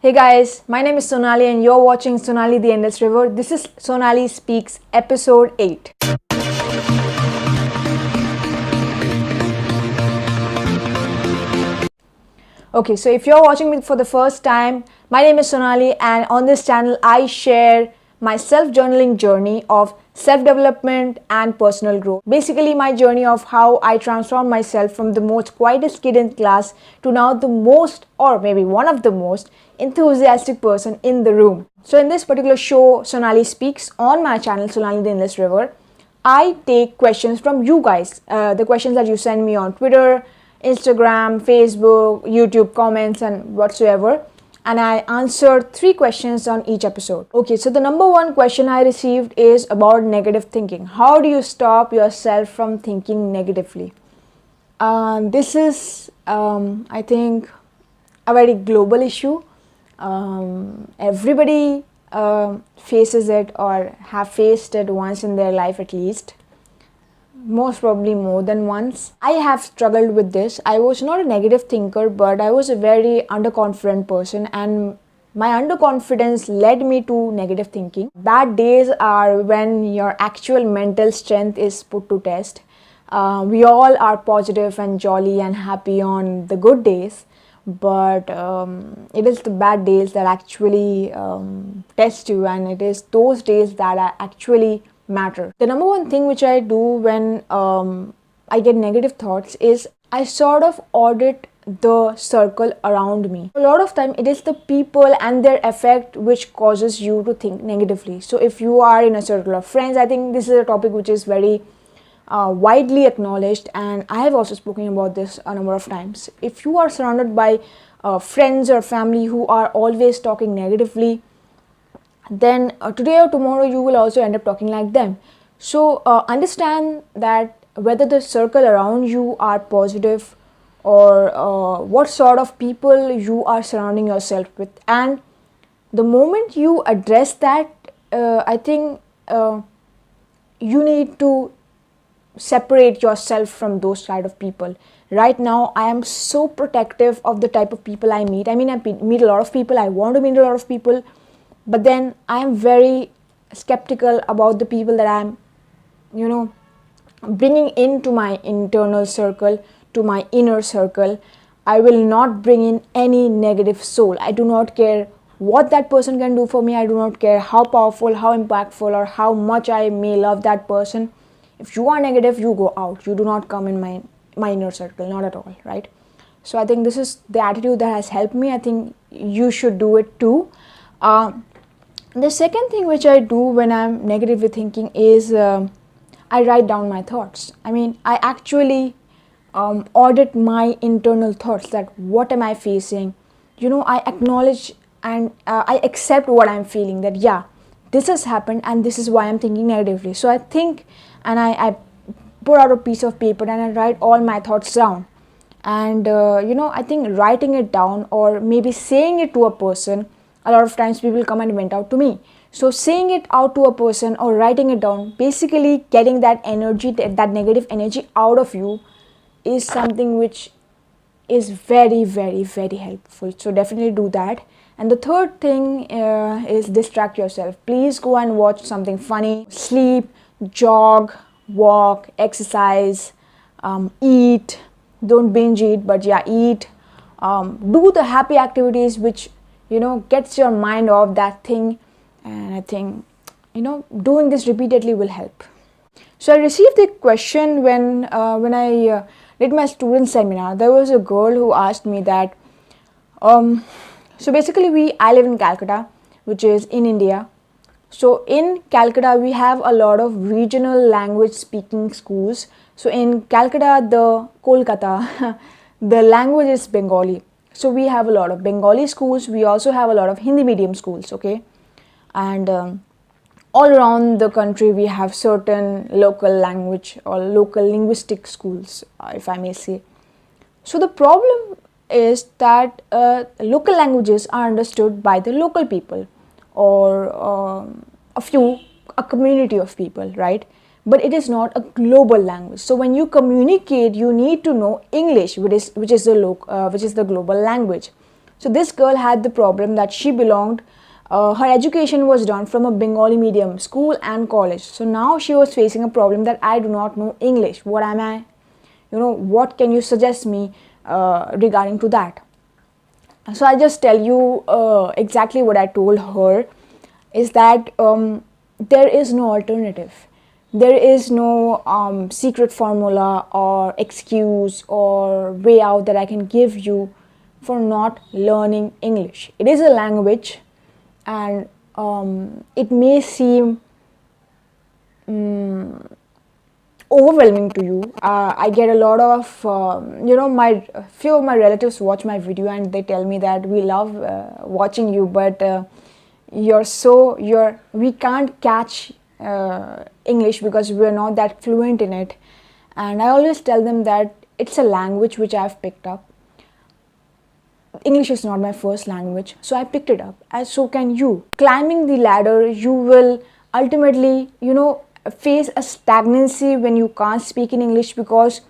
Hey guys, my name is Sonali and you're watching Sonali The Endless River. This is Sonali Speaks Episode 8. Okay, so if you're watching me for the first time, my name is Sonali and on this channel I share my self-journaling journey of self-development and personal growth. Basically my journey of how I transformed myself from the most quietest kid in class to now the most, or maybe one of the most enthusiastic person in the room. So in this particular show, Sonali Speaks on my channel, Sonali The Endless River, I take questions from you guys, the questions that you send me on Twitter, Instagram, Facebook, YouTube comments and whatsoever, and I answered 3 questions on each episode. Okay, so the number 1 question I received is about negative thinking. How do you stop yourself from thinking negatively? This is, I think, a very global issue. Everybody faces it or have faced it once in their life at least. Most probably more than once. I have struggled with this. I was not a negative thinker, but I was a very underconfident person, and my underconfidence led me to negative thinking. Bad days are when your actual mental strength is put to test. We all are positive and jolly and happy on the good days, but it is the bad days that actually test you, and it is those days that are actually matter. The number 1 thing which I do when I get negative thoughts is I sort of audit the circle around me. A lot of time it is the people and their effect which causes you to think negatively. So if you are in a circle of friends, I think this is a topic which is very widely acknowledged, and I have also spoken about this a number of times. If you are surrounded by friends or family who are always talking negatively, then today or tomorrow you will also end up talking like them. So understand that whether the circle around you are positive or what sort of people you are surrounding yourself with, and the moment you address that, I think you need to separate yourself from those kind of people. Right now I am so protective of the type of people I meet. I mean, I meet a lot of people, I want to meet a lot of people, but then I am very skeptical about the people that I'm, bringing into my internal circle, to my inner circle. I will not bring in any negative soul. I do not care what that person can do for me. I do not care how powerful, how impactful, or how much I may love that person. If you are negative, you go out. You do not come in my inner circle, not at all, right? So I think this is the attitude that has helped me. I think you should do it too. The second thing which I do when I'm negatively thinking is I write down my thoughts. I mean, I actually audit my internal thoughts, that what am I facing. I acknowledge and I accept what I'm feeling, that yeah, this has happened and this is why I'm thinking negatively. So I think, and I put out a piece of paper and I write all my thoughts down. And I think writing it down or maybe saying it to a person, a lot of times people come and vent out to me. So saying it out to a person or writing it down, basically getting that energy, that negative energy out of you, is something which is very, very, very helpful. So definitely do that. And the third thing is distract yourself. Please go and watch something funny. Sleep, jog, walk, exercise, eat. Don't binge eat, but yeah, eat. Do the happy activities which gets your mind off that thing, and I think doing this repeatedly will help. So I received a question when I did my student seminar. There was a girl who asked me that so basically I live in Calcutta, which is in India. So in Calcutta we have a lot of regional language speaking schools. So in Calcutta, the Kolkata, the language is Bengali. So we have a lot of Bengali schools. We also have a lot of Hindi medium schools, okay? And all around the country we have certain local language or local linguistic schools, if I may say. So the problem is that local languages are understood by the local people or a community of people, right? But it is not a global language. So when you communicate, you need to know English, which is the global language. So this girl had the problem that she belonged, her education was done from a Bengali medium school and college. So now she was facing a problem that I do not know English. What am I? What can you suggest me regarding to that? So I'll just tell you exactly what I told her is that there is no alternative. There is no secret formula or excuse or way out that I can give you for not learning English. It is a language, and it may seem overwhelming to you. I get a lot of my few of my relatives watch my video and they tell me that we love watching you, but we can't catch English because we're not that fluent in it. And I always tell them that it's a language which I've picked up. English is not my first language, so I picked it up, and so can you. Climbing the ladder, you will ultimately, face a stagnancy when you can't speak in English, because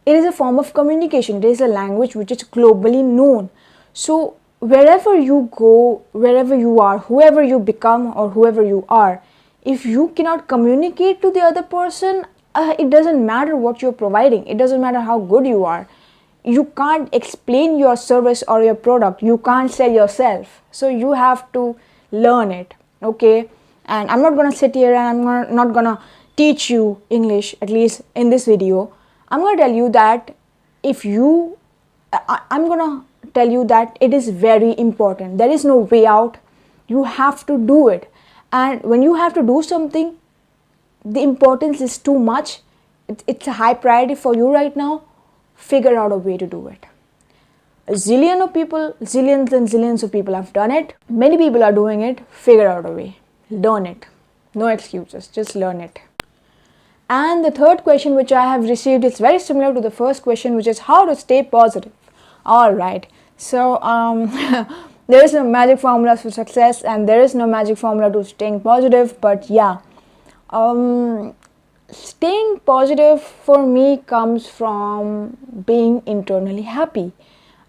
it is a form of communication. It is a language which is globally known. So wherever you go, wherever you are, whoever you become or whoever you are, if you cannot communicate to the other person, it doesn't matter what you're providing. It doesn't matter how good you are. You can't explain your service or your product. You can't sell yourself. So you have to learn it, okay? And I'm not going to sit here and I'm not going to teach you English, at least in this video. I'm going to tell you that I'm going to tell you that it is very important. There is no way out. You have to do it. And when you have to do something, the importance is too much. It's a high priority for you right now. Figure out a way to do it. Zillions and zillions of people have done it. Many people are doing it. Figure out a way. Learn it. No excuses. Just learn it. And the third question which I have received is very similar to the first question, which is how to stay positive. Alright. So there is no magic formula for success and there is no magic formula to staying positive. But yeah. Staying positive for me comes from being internally happy.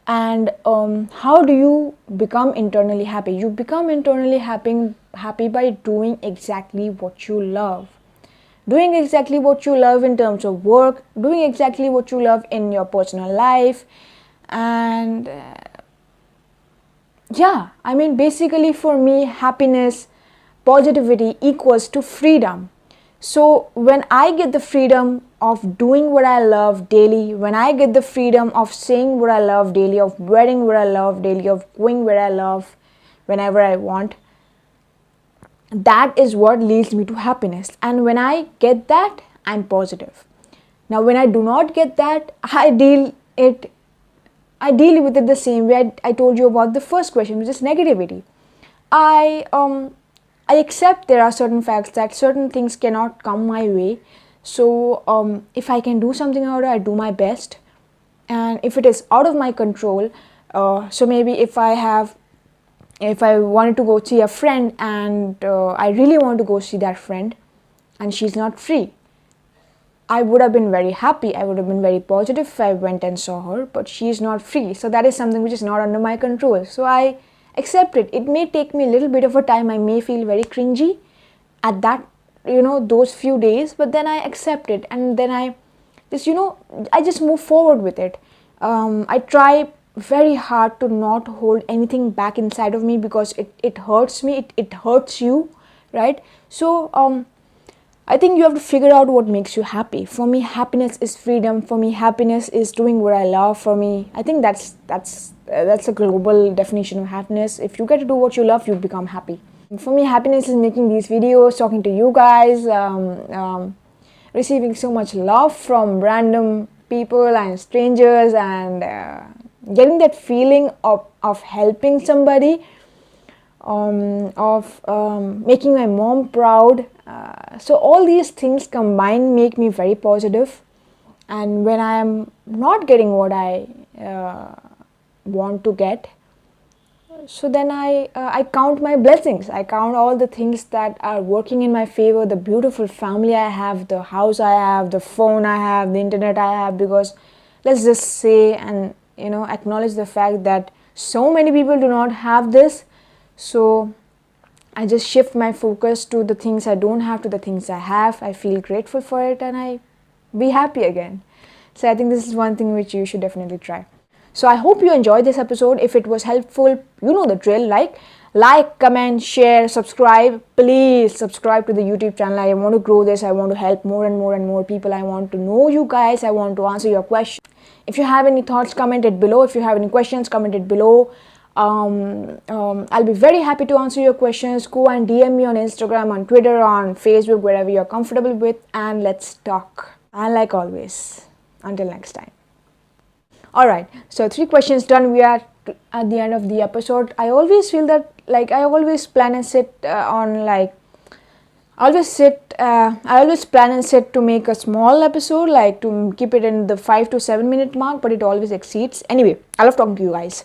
And how do you become internally happy? You become internally happy by doing exactly what you love. Doing exactly what you love in terms of work, doing exactly what you love in your personal life. And basically for me, happiness, positivity equals to freedom. So when I get the freedom of doing what I love daily, when I get the freedom of saying what I love daily, of wearing what I love daily, of going where I love whenever I want, that is what leads me to happiness. And when I get that, I'm positive. Now when I do not get that, I deal with it the same way I told you about the first question, which is negativity. I accept there are certain facts that certain things cannot come my way. So if I can do something about it, I do my best. And if it is out of my control, so maybe if I wanted to go see a friend and I really want to go see that friend and she's not free, I would have been very happy. I would have been very positive if I went and saw her, but she's not free. So that is something which is not under my control. So I accept it. It may take me a little bit of a time. I may feel very cringy at that, those few days, but then I accept it and then I just move forward with it. I try very hard to not hold anything back inside of me because it hurts me, it hurts you, right? So I think you have to figure out what makes you happy. For me, happiness is freedom. For me, happiness is doing what I love. For me, I think that's a global definition of happiness. If you get to do what you love, you become happy. For me, happiness is making these videos, talking to you guys, receiving so much love from random people and strangers, and getting that feeling of helping somebody, of making my mom proud. So all these things combined make me very positive. And when I am not getting what I want to get, so then I count my blessings. I count all the things that are working in my favor, the beautiful family I have, the house I have, the phone I have, the internet I have, because let's just say and acknowledge the fact that so many people do not have this. So I just shift my focus to the things I don't have to the things I have. I feel grateful for it and I be happy again. So I think this is one thing which you should definitely try. So I hope you enjoyed this episode. If it was helpful, you know the drill. Like, comment, share, subscribe. Please subscribe to the YouTube channel. I want to grow this. I want to help more and more and more people. I want to know you guys. I want to answer your questions. If you have any thoughts, comment it below. If you have any questions, comment it below. I'll be very happy to answer your questions. Go and DM me on Instagram, on Twitter, on Facebook, wherever you're comfortable with, and let's talk. And like always, until next time. Alright, so 3 questions done. We are at the end of the episode. I always feel that I always plan and sit I always plan and sit to make a small episode, to keep it in the 5 to 7 minute mark, but it always exceeds. Anyway, I love talking to you guys.